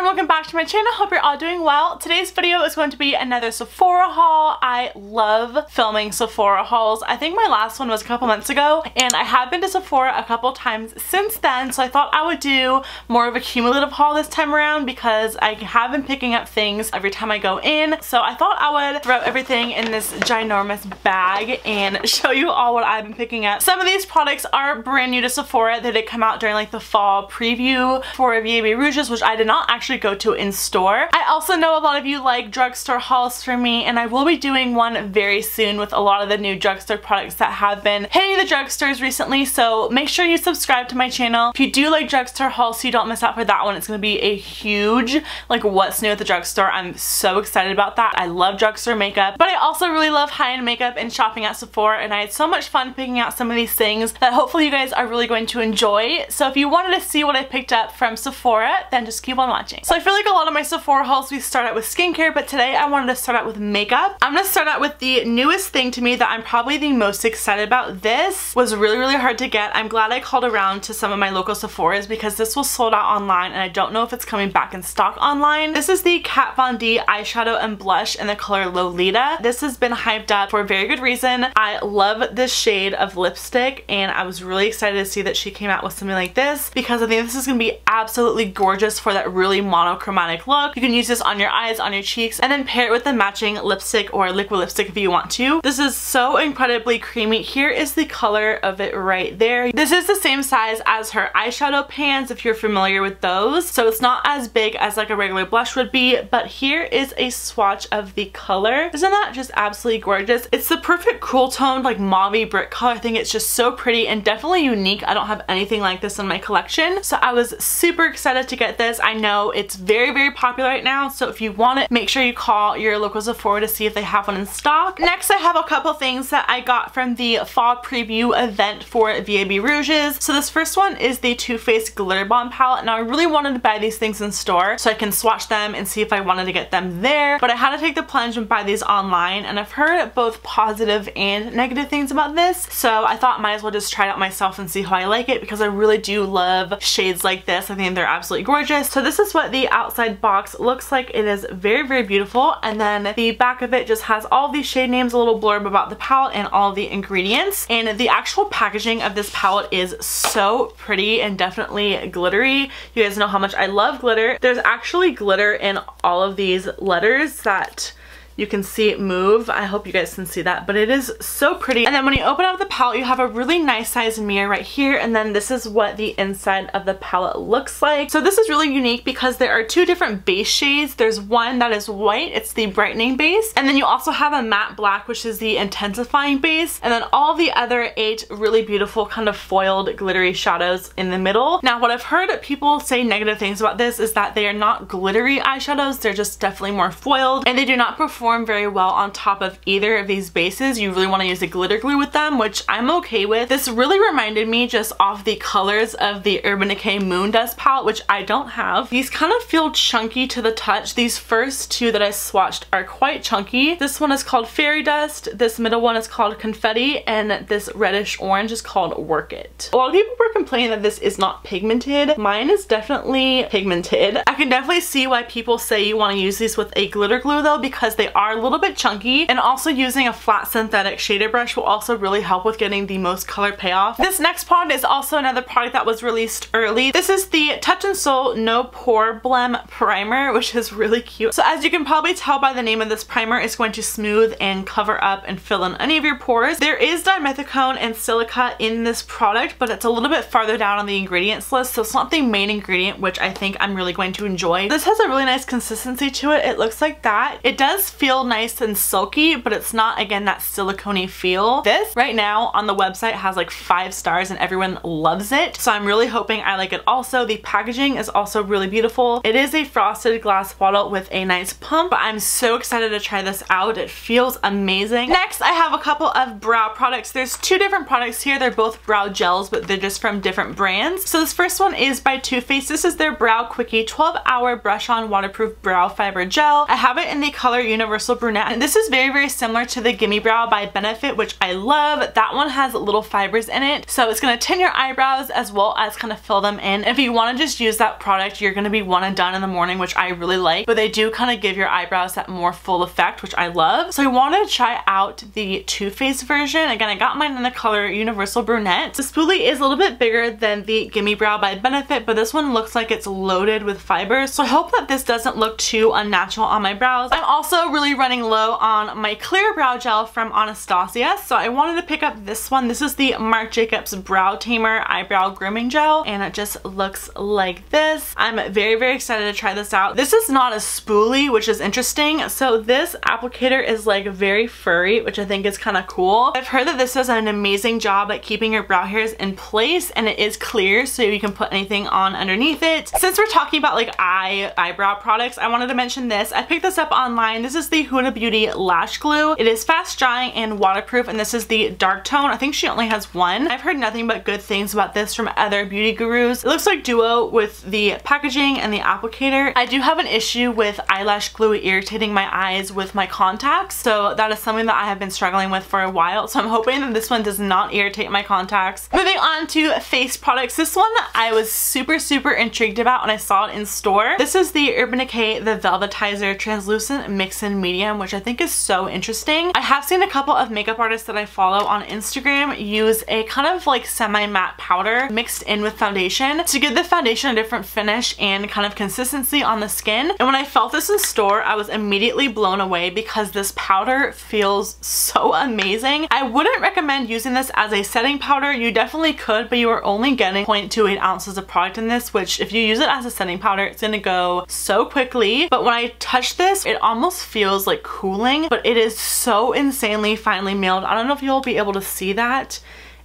everyone, welcome back to my channel. Hope you're all doing well. Today's video is going to be another Sephora haul. I love filming Sephora hauls. I think my last one was a couple months ago, and I have been to Sephora a couple times since then, so I thought I would do more of a cumulative haul this time around because I have been picking up things every time I go in. So I thought I would throw everything in this ginormous bag and show you all what I've been picking up. Some of these products are brand new to Sephora. They did come out during like the fall preview for VIB Rouges, which I did not actually go to in store. I also know a lot of you like drugstore hauls from me, and I will be doing one very soon with a lot of the new drugstore products that have been hitting the drugstores recently, so make sure you subscribe to my channel. If you do like drugstore hauls so you don't miss out for that one, it's going to be a huge like what's new at the drugstore. I'm so excited about that. I love drugstore makeup, but I also really love high-end makeup and shopping at Sephora, and I had so much fun picking out some of these things that hopefully you guys are really going to enjoy. So if you wanted to see what I picked up from Sephora, then just keep on watching. So I feel like a lot of my Sephora hauls we start out with skincare, but today I wanted to start out with makeup. I'm gonna start out with the newest thing to me that I'm probably the most excited about. This was really hard to get. I'm glad I called around to some of my local Sephoras because this was sold out online, and I don't know if it's coming back in stock online. This is the Kat Von D eyeshadow and blush in the color Lolita. This has been hyped up for a very good reason. I love this shade of lipstick, and I was really excited to see that she came out with something like this because I think this is gonna be absolutely gorgeous for that really monochromatic look. You can use this on your eyes, on your cheeks, and then pair it with the matching lipstick or liquid lipstick if you want to. This is so incredibly creamy. Here is the color of it right there. This is the same size as her eyeshadow pans if you're familiar with those, so it's not as big as like a regular blush would be, but here is a swatch of the color. Isn't that just absolutely gorgeous? It's the perfect cool toned like mauve-y brick color. I think it's just so pretty and definitely unique. I don't have anything like this in my collection, so I was super excited to get this. I know it's very popular right now, so if you want it, make sure you call your local Sephora to see if they have one in stock. Next, I have a couple things that I got from the fall preview event for VIB Rouges. So this first one is the Too Faced Glitter Bomb palette. Now I really wanted to buy these things in store so I can swatch them and see if I wanted to get them there, but I had to take the plunge and buy these online, and I've heard both positive and negative things about this, so I thought might as well just try it out myself and see how I like it because I really do love shades like this. I think they're absolutely gorgeous. So this is what the outside box looks like. It is very beautiful, and then the back of it just has all these shade names, a little blurb about the palette and all the ingredients, and the actual packaging of this palette is so pretty and definitely glittery. You guys know how much I love glitter. There's actually glitter in all of these letters that you can see it move. I hope you guys can see that, but it is so pretty. And then when you open up the palette, you have a really nice sized mirror right here, and then this is what the inside of the palette looks like. So this is really unique because there are two different base shades. There's one that is white, it's the brightening base, and then you also have a matte black, which is the intensifying base, and then all the other 8 really beautiful kind of foiled glittery shadows in the middle. Now what I've heard people say negative things about this is that they are not glittery eyeshadows, they're just definitely more foiled, and they do not perform very well on top of either of these bases. You really want to use a glitter glue with them, which I'm okay with. This really reminded me just off the colors of the Urban Decay Moon Dust palette, which I don't have. These kind of feel chunky to the touch. These first two that I swatched are quite chunky. This one is called Fairy Dust, this middle one is called Confetti, and this reddish orange is called Work It. A lot of people were complaining that this is not pigmented. Mine is definitely pigmented. I can definitely see why people say you want to use these with a glitter glue though, because they are a little bit chunky, and also using a flat synthetic shader brush will also really help with getting the most color payoff. This next product is also another product that was released early. This is the Touch in Sol No Pore Blem Primer, which is really cute. So as you can probably tell by the name of this primer, it's going to smooth and cover up and fill in any of your pores. There is dimethicone and silica in this product, but it's a little bit farther down on the ingredients list, so it's not the main ingredient, which I think I'm really going to enjoy. This has a really nice consistency to it. It looks like that. It does feel nice and silky, but it's not, again, that silicone-y feel. This right now on the website has like 5 stars and everyone loves it, so I'm really hoping I like it also. The packaging is also really beautiful. It is a frosted glass bottle with a nice pump, but I'm so excited to try this out. It feels amazing. Next, I have a couple of brow products. There's 2 different products here. They're both brow gels, but they're just from different brands. So this first one is by Too Faced. This is their Brow Quickie 12-Hour Brush On Waterproof Brow Fiber Gel. I have it in the color Universal Universal Brunette. And this is very, very similar to the Gimme Brow by Benefit, which I love. That one has little fibers in it, so it's going to tint your eyebrows as well as kind of fill them in. If you want to just use that product, you're going to be one and done in the morning, which I really like, but they do kind of give your eyebrows that more full effect, which I love. So I wanted to try out the Too Faced version. Again, I got mine in the color Universal Brunette. The spoolie is a little bit bigger than the Gimme Brow by Benefit, but this one looks like it's loaded with fibers, so I hope that this doesn't look too unnatural on my brows. I'm also really running low on my clear brow gel from Anastasia, so I wanted to pick up this one. This is the Marc Jacobs Brow Tamer Eyebrow Grooming Gel, and it just looks like this. I'm very, very excited to try this out. This is not a spoolie, which is interesting. So this applicator is like very furry, which I think is kind of cool. I've heard that this does an amazing job at keeping your brow hairs in place, and it is clear, so you can put anything on underneath it. Since we're talking about like eyebrow products, I wanted to mention this. I picked this up online. This is the Huda Beauty Lash Glue. It is fast drying and waterproof, and this is the dark tone. I think she only has one. I've heard nothing but good things about this from other beauty gurus. It looks like duo with the packaging and the applicator. I do have an issue with eyelash glue irritating my eyes with my contacts, so that is something that I have been struggling with for a while, so I'm hoping that this one does not irritate my contacts. Moving on to face products. This one I was super, super intrigued about when I saw it in store. This is the Urban Decay The Velvetizer Translucent Mix in Medium, which I think is so interesting. I have seen a couple of makeup artists that I follow on Instagram use a kind of like semi-matte powder mixed in with foundation to give the foundation a different finish and kind of consistency on the skin. And when I felt this in store, I was immediately blown away because this powder feels so amazing. I wouldn't recommend using this as a setting powder. You definitely could, but you are only getting 0.28 ounces of product in this, which if you use it as a setting powder, it's gonna go so quickly. But when I touch this, it almost feels like cooling, but it is so insanely finely milled. I don't know if you'll be able to see that.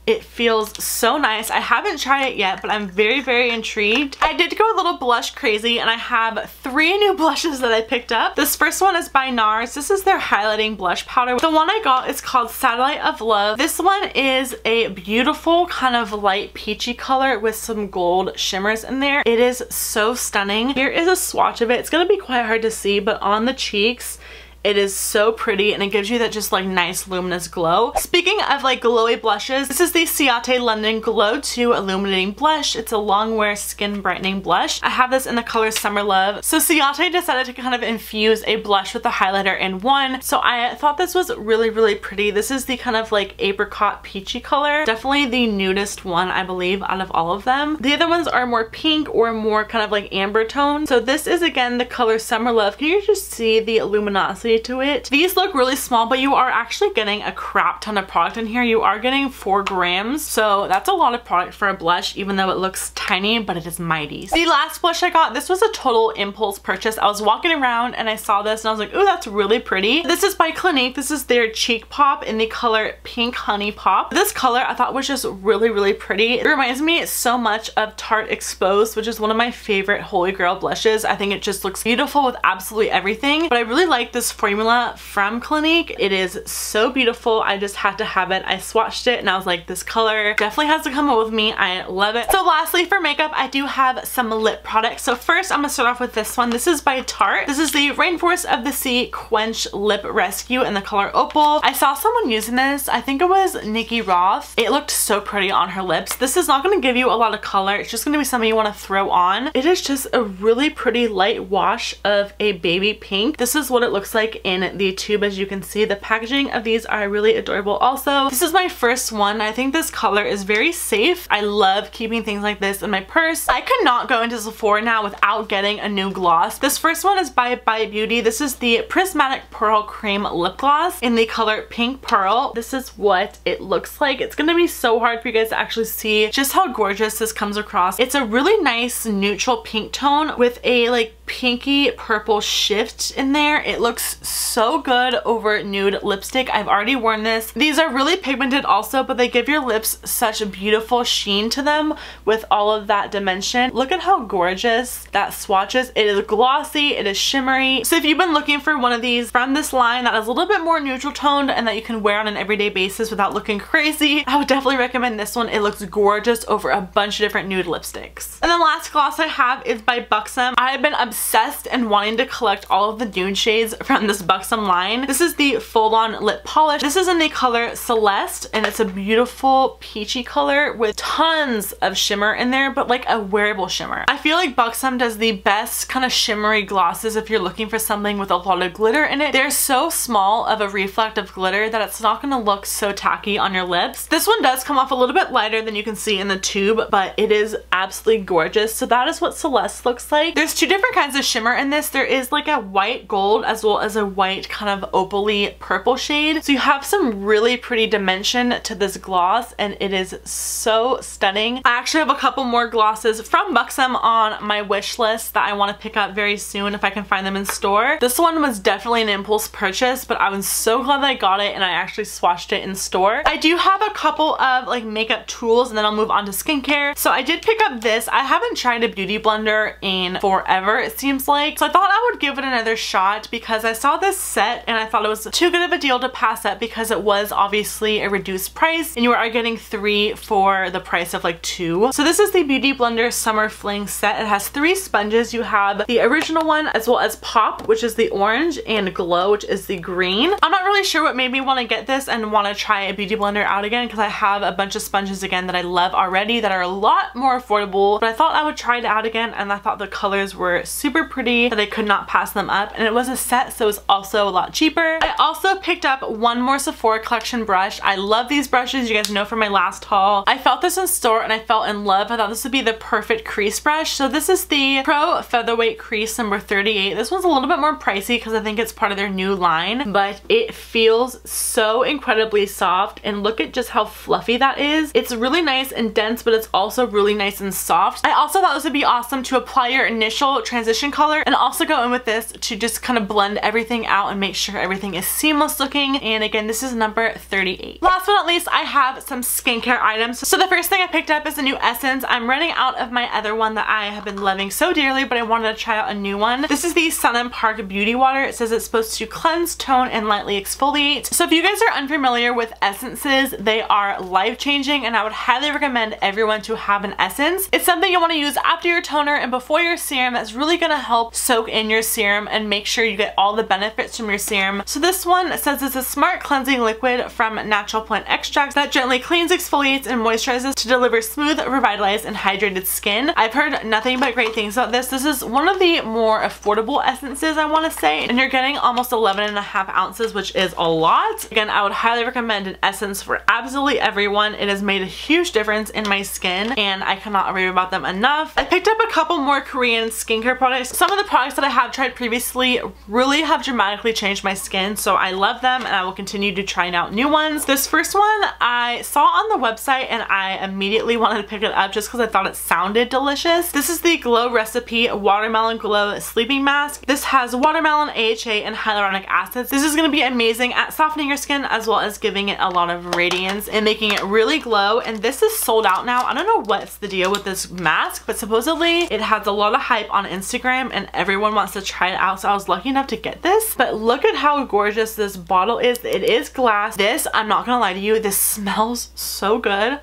It feels so nice. I haven't tried it yet, but I'm very, very intrigued. I did go a little blush crazy, and I have 3 new blushes that I picked up. This first one is by NARS. This is their highlighting blush powder. The one I got is called Satellite of Love. This one is a beautiful kind of light peachy color with some gold shimmers in there. It is so stunning. Here is a swatch of it. It's gonna be quite hard to see, but on the cheeks, it is so pretty, and it gives you that just like nice luminous glow. Speaking of like glowy blushes, this is the Ciate London Glow 2 Illuminating Blush. It's a long wear skin brightening blush. I have this in the color Summer Love. So Ciate decided to kind of infuse a blush with a highlighter in one. So I thought this was really, really pretty. This is the kind of like apricot peachy color. Definitely the nudist one, I believe, out of all of them. The other ones are more pink or more kind of like amber tone. So this is again the color Summer Love. Can you just see the luminosity to it? These look really small, but you are actually getting a crap ton of product in here. You are getting 4 grams, so that's a lot of product for a blush, even though it looks tiny, but it is mighty. The last blush I got, this was a total impulse purchase. I was walking around and I saw this and I was like, ooh, that's really pretty. This is by Clinique. This is their Cheek Pop in the color Pink Honey Pop. This color I thought was just really, really pretty. It reminds me so much of Tarte Exposed, which is one of my favorite holy grail blushes. I think it just looks beautiful with absolutely everything, but I really like this formula from Clinique. It is so beautiful. I just had to have it. I swatched it and I was like, this color definitely has to come up with me. I love it. So lastly, for makeup, I do have some lip products. So first, I'm gonna start off with this one. This is by Tarte. This is the Rainforest of the Sea Quench Lip Rescue in the color Opal. I saw someone using this. I think it was Nikki Roth. It looked so pretty on her lips. This is not gonna give you a lot of color. It's just gonna be something you wanna throw on. It is just a really pretty light wash of a baby pink. This is what it looks like in the tube. As you can see, the packaging of these are really adorable. Also, this is my first one. I think this color is very safe. I love keeping things like this in my purse. I could not go into Sephora now without getting a new gloss. This first one is by Beauty. This is the Prismatic Pearl Cream Lip Gloss in the color Pink Pearl. This is what it looks like. It's gonna be so hard for you guys to actually see just how gorgeous this comes across. It's a really nice neutral pink tone with a like pinky purple shift in there. It looks so good over nude lipstick. I've already worn this. These are really pigmented also, but they give your lips such a beautiful sheen to them with all of that dimension. Look at how gorgeous that swatch is. It is glossy, it is shimmery. So if you've been looking for one of these from this line that is a little bit more neutral toned and that you can wear on an everyday basis without looking crazy, I would definitely recommend this one. It looks gorgeous over a bunch of different nude lipsticks. And the last gloss I have is by Buxom. I have been obsessed and wanting to collect all of the nude shades from this Buxom line. This is the full-on lip polish. This is in the color Celeste, and it's a beautiful peachy color with tons of shimmer in there, but like a wearable shimmer. I feel like Buxom does the best kind of shimmery glosses if you're looking for something with a lot of glitter in it. They're so small of a reflective glitter that it's not going to look so tacky on your lips. This one does come off a little bit lighter than you can see in the tube, but it is absolutely gorgeous. So that is what Celeste looks like. There's two different kinds of shimmer in this. There is like a white gold as well as a white kind of opally purple shade. So you have some really pretty dimension to this gloss, and it is so stunning. I actually have a couple more glosses from Buxom on my wish list that I want to pick up very soon if I can find them in store. This one was definitely an impulse purchase, but I was so glad that I got it and I actually swatched it in store. I do have a couple of like makeup tools and then I'll move on to skincare. So I did pick up this. I haven't tried a beauty blender in forever, it seems like. So I thought I would give it another shot because I saw this set and I thought it was too good of a deal to pass up because it was obviously a reduced price and you are getting 3 for the price of like 2. So this is the Beauty Blender Summer Fling set. It has 3 sponges. You have the original one as well as Pop, which is the orange, and Glow, which is the green. I'm not really sure what made me want to get this and want to try a beauty blender out again because I have a bunch of sponges again that I love already that are a lot more affordable, but I thought I would try it out again and I thought the colors were super pretty that I could not pass them up, and it was a set so it was also a lot cheaper. I also picked up one more Sephora collection brush. I love these brushes, you guys know from my last haul. I felt this in store and I fell in love. I thought this would be the perfect crease brush. So this is the Pro Featherweight Crease number 38. This one's a little bit more pricey because I think it's part of their new line, but it feels so incredibly soft, and look at just how fluffy that is. It's really nice and dense, but it's also really nice and soft. I also thought this would be awesome to apply your initial transition color and also go in with this to just kind of blend everything out and make sure everything is seamless looking. And again, this is number 38. Last but not least, I have some skincare items. So the first thing I picked up is a new essence. I'm running out of my other one that I have been loving so dearly, but I wanted to try out a new one. This is the Sun & Park Beauty Water. It says it's supposed to cleanse, tone, and lightly exfoliate. So if you guys are unfamiliar with essences, they are life-changing and I would highly recommend everyone to have an essence. It's something you want to use after your toner and before your serum that's really going to help soak in your serum and make sure you get all the benefits from your serum. So this one says it's a smart cleansing liquid from natural plant extracts that gently cleans, exfoliates, and moisturizes to deliver smooth, revitalized, and hydrated skin. I've heard nothing but great things about this. This is one of the more affordable essences, I want to say, and you're getting almost 11.5 ounces, which is a lot. Again, I would highly recommend an essence for absolutely everyone. It has made a huge difference in my skin and I cannot rave about them enough. I picked up a couple more Korean skincare products. Some of the products that I have tried previously really have dramatically changed my skin, so I love them and I will continue to try out new ones. This first one I saw on the website and I immediately wanted to pick it up just because I thought it sounded delicious. This is the Glow Recipe Watermelon Glow Sleeping Mask. This has watermelon, AHA, and hyaluronic acids. This is going to be amazing at softening your skin as well as giving it a lot of radiance and making it really glow, and this is sold out now. I don't know what's the deal with this mask, but supposedly it has a lot of hype on Instagram and everyone wants to try it out, so I was lucky enough to get this. But look at how gorgeous this bottle is. It is glass. This, I'm not gonna lie to you, this smells so good.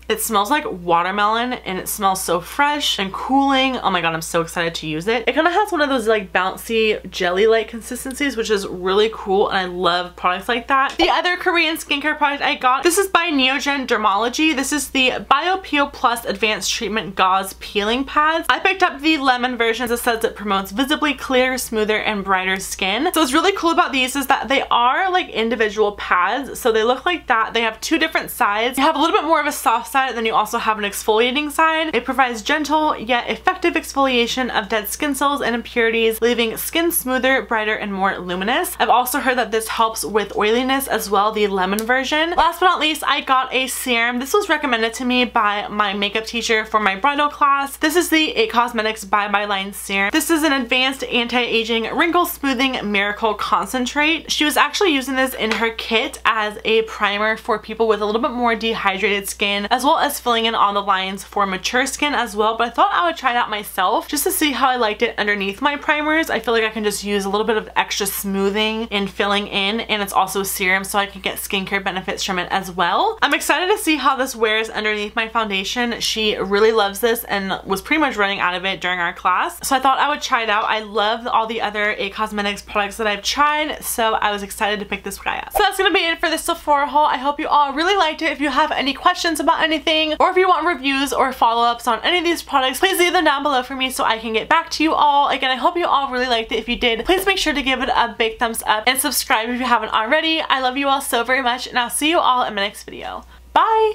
It smells like watermelon and it smells so fresh and cooling. Oh my god, I'm so excited to use it. It kind of has one of those like bouncy jelly-like consistencies, which is really cool, and I love products like that. The other Korean skincare product I got, this is by Neogen Dermology. This is the BioPeel Plus Advanced Treatment Gauze Peeling Pads. I picked up the lemon version. It says it promotes visibly clearer, smoother, and brighter skin. So what's really cool about these is that they are like individual pads. So they look like that. They have 2 different sides. You have a little bit more of a soft side, then you also have an exfoliating side. It provides gentle yet effective exfoliation of dead skin cells and impurities, leaving skin smoother, brighter, and more luminous. I've also heard that this helps with oiliness as well, the lemon version. Last but not least, I got a serum. This was recommended to me by my makeup teacher for my bridal class. This is the IT Cosmetics Bye Bye Line Serum. This is an advanced anti-aging wrinkle smoothing miracle concentrate. She was actually using this in her kit as a primer for people with a little bit more dehydrated skin, as as well as filling in on the lines for mature skin as well, but I thought I would try it out myself just to see how I liked it underneath my primers. I feel like I can just use a little bit of extra smoothing and filling in, and it's also serum, so I can get skincare benefits from it as well. I'm excited to see how this wears underneath my foundation. She really loves this and was pretty much running out of it during our class, so I thought I would try it out. I love all the other IT Cosmetics products that I've tried, so I was excited to pick this guy up. So that's gonna be it for this Sephora haul. I hope you all really liked it. If you have any questions about anything, or if you want reviews or follow-ups on any of these products, please leave them down below for me so I can get back to you all. Again, I hope you all really liked it. If you did, please make sure to give it a big thumbs up and subscribe if you haven't already. I love you all so very much, and I'll see you all in my next video. Bye!